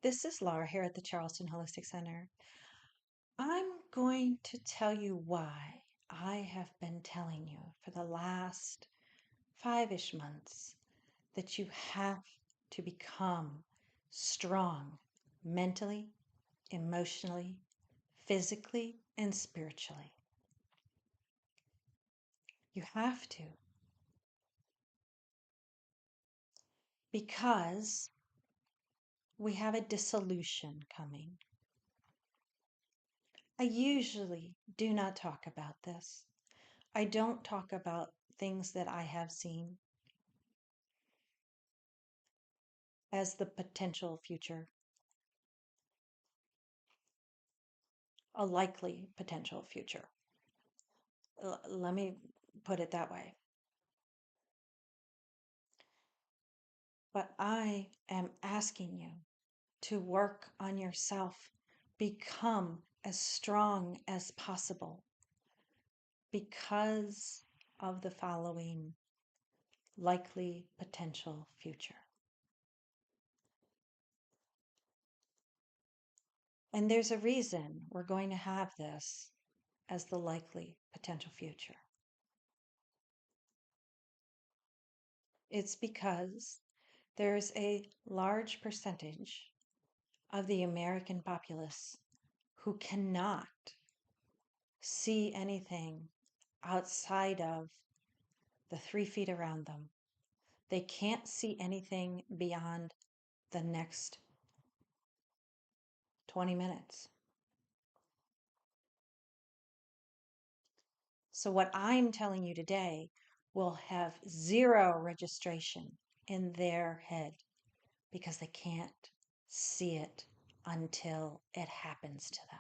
This is Laura here at the Charleston Holistic Center. I'm going to tell you why I have been telling you for the last 5-ish months that you have to become strong mentally, emotionally, physically, and spiritually. You have to, because we have a dissolution coming. I usually do not talk about this. I don't talk about things that I have seen as the potential future, a likely potential future. Let me put it that way. But I am asking you to work on yourself, become as strong as possible because of the following likely potential future. And there's a reason we're going to have this as the likely potential future. It's because there's a large percentage of the American populace who cannot see anything outside of the 3 feet around them. They can't see anything beyond the next 20 minutes. So, what I'm telling you today will have zero registration in their head because they can't see it until it happens to them.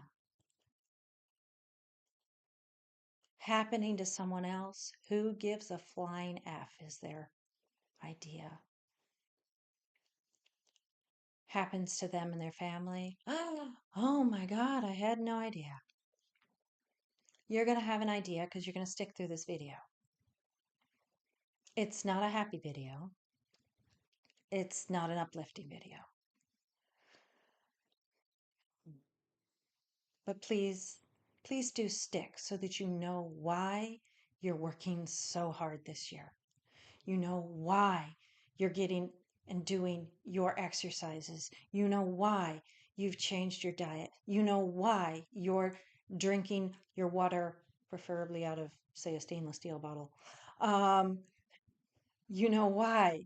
Happening to someone else, who gives a flying F is their idea. Happens to them and their family. Oh my God, I had no idea. You're going to have an idea because you're going to stick through this video. It's not a happy video. It's not an uplifting video. But please do stick so that you know why you're working so hard this year. You know why you're getting and doing your exercises. You know why you've changed your diet. You know why you're drinking your water, preferably out of, say, a stainless steel bottle. You know why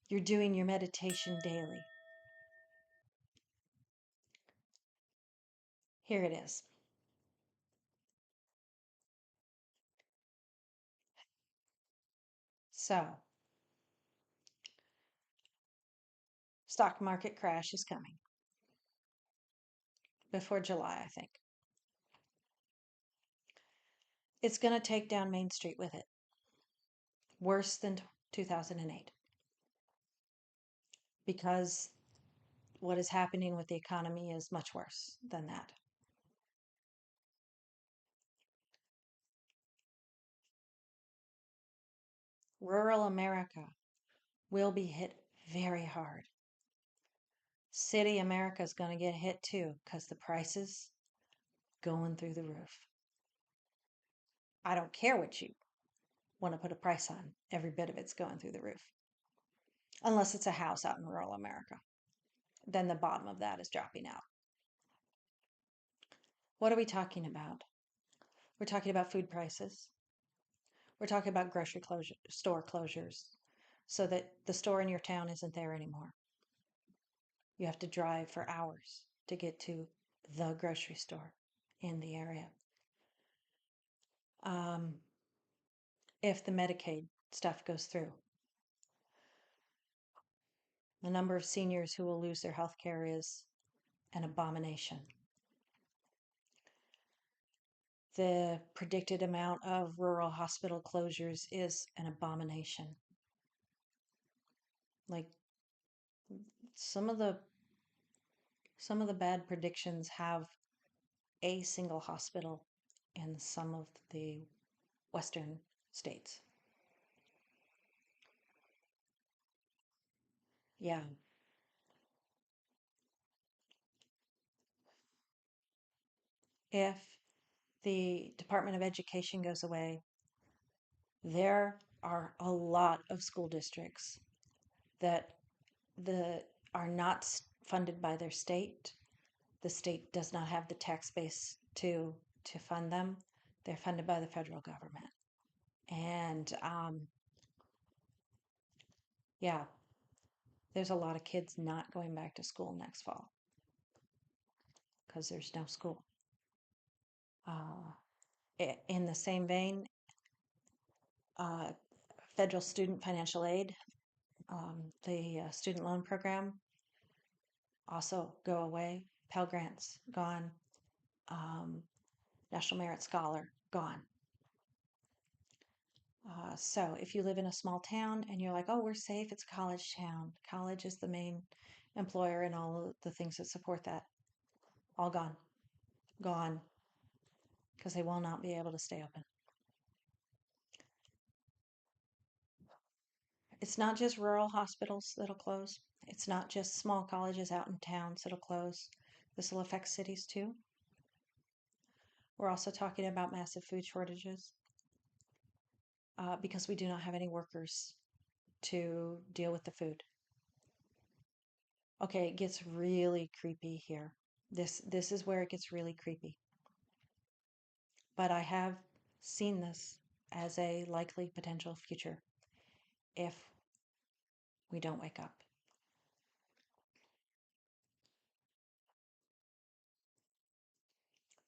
you're doing your meditation daily. Here it is. So, stock market crash is coming before July, I think. It's going to take down Main Street with it. Worse than 2008. Because what is happening with the economy is much worse than that. Rural America will be hit very hard. City America is going to get hit too because the prices going through the roof. I don't care what you want to put a price on. Every bit of it's going through the roof. Unless it's a house out in rural America. Then the bottom of that is dropping out. What are we talking about? We're talking about food prices. We're talking about store closures so that the store in your town isn't there anymore. You have to drive for hours to get to the grocery store in the area. If the Medicaid stuff goes through, the number of seniors who will lose their health care is an abomination. The predicted amount of rural hospital closures is an abomination. Like some of the bad predictions have a single hospital in some of the western states. Yeah. if the Department of Education goes away, there are a lot of school districts that are not funded by their state. The state does not have the tax base to fund them. They're funded by the federal government. And yeah, there's a lot of kids not going back to school next fall because there's no school. In the same vein, uh, federal student financial aid, the student loan program also go away. Pell Grants gone. National Merit Scholar gone. So if you live in a small town and you're like, oh, we're safe, it's a college town. College is the main employer and all of the things that support that. All gone. Gone. Because they will not be able to stay open. It's not just rural hospitals that'll close. It's not just small colleges out in towns that'll close. This will affect cities too. We're also talking about massive food shortages because we do not have any workers to deal with the food. Okay, it gets really creepy here. This is where it gets really creepy. But I have seen this as a likely potential future if we don't wake up.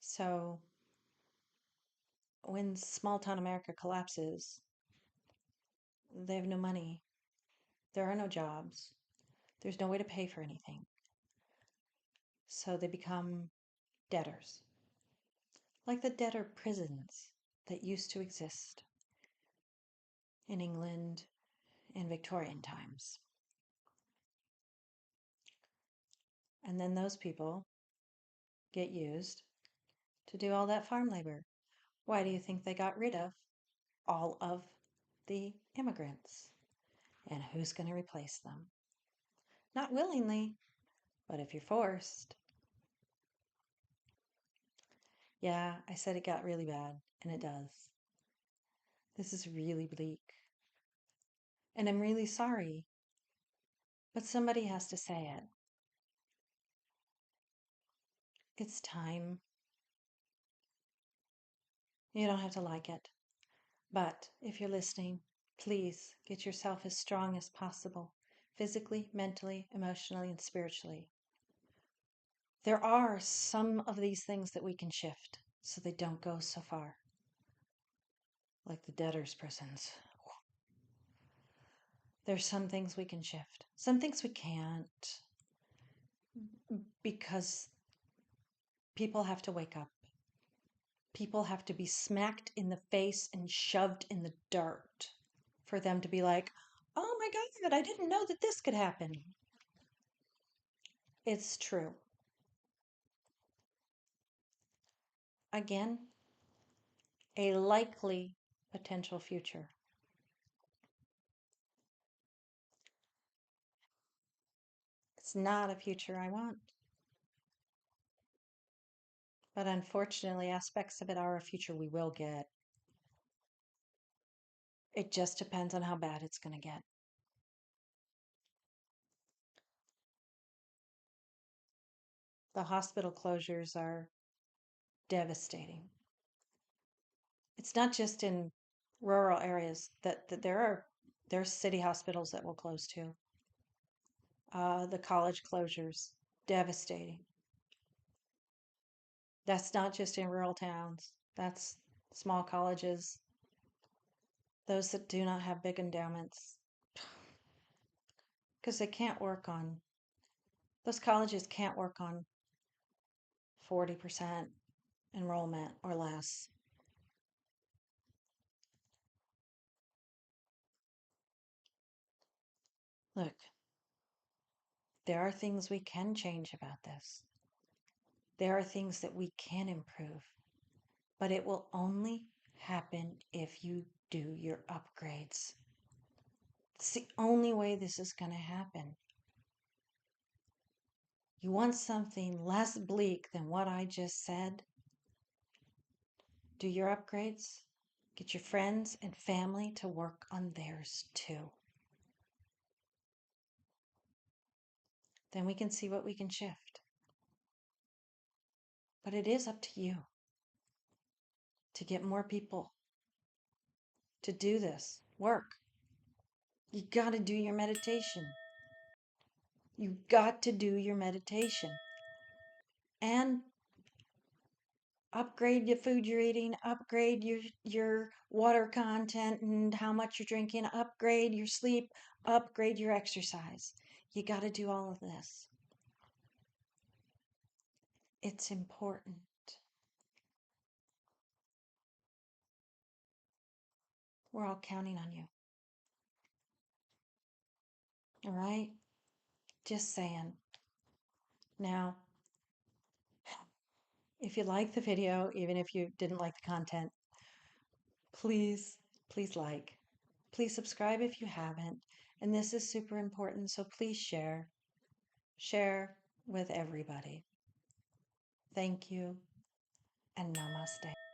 So when small town America collapses, they have no money. There are no jobs. There's no way to pay for anything. So they become debtors. Like the debtor prisons that used to exist in England in Victorian times. And then those people get used to do all that farm labor. Why do you think they got rid of all of the immigrants? And who's going to replace them? Not willingly, but if you're forced. Yeah, I said it got really bad, and it does. This is really bleak. And I'm really sorry, but somebody has to say it. It's time. You don't have to like it. But if you're listening, please get yourself as strong as possible, physically, mentally, emotionally, and spiritually. There are some of these things that we can shift so they don't go so far, like the debtors' prisons. There's some things we can shift, some things we can't, because people have to wake up. People have to be smacked in the face and shoved in the dirt for them to be like, oh my God, I didn't know that this could happen. It's true. Again, a likely potential future. It's not a future I want. But unfortunately, aspects of it are a future we will get. It just depends on how bad it's going to get. The hospital closures are devastating. It's not just in rural areas that there's city hospitals that will close too. The college closures, devastating. That's not just in rural towns. That's small colleges, those that do not have big endowments, because those colleges can't work on 40% enrollment or less. Look, there are things we can change about this. There are things that we can improve, but it will only happen if you do your upgrades. It's the only way this is going to happen. You want something less bleak than what I just said? Do your upgrades. Get your friends and family to work on theirs too. Then we can see what we can shift. But it is up to you to get more people to do this work. You got to do your meditation. You got to do your meditation. And upgrade the food you're eating, upgrade your water content and how much you're drinking, upgrade your sleep, upgrade your exercise. You got to do all of this. It's important. We're all counting on you. All right? Just saying. Now, if you like the video, even if you didn't like the content, please, please like. Please subscribe if you haven't. And this is super important, so please share. Share with everybody. Thank you and namaste.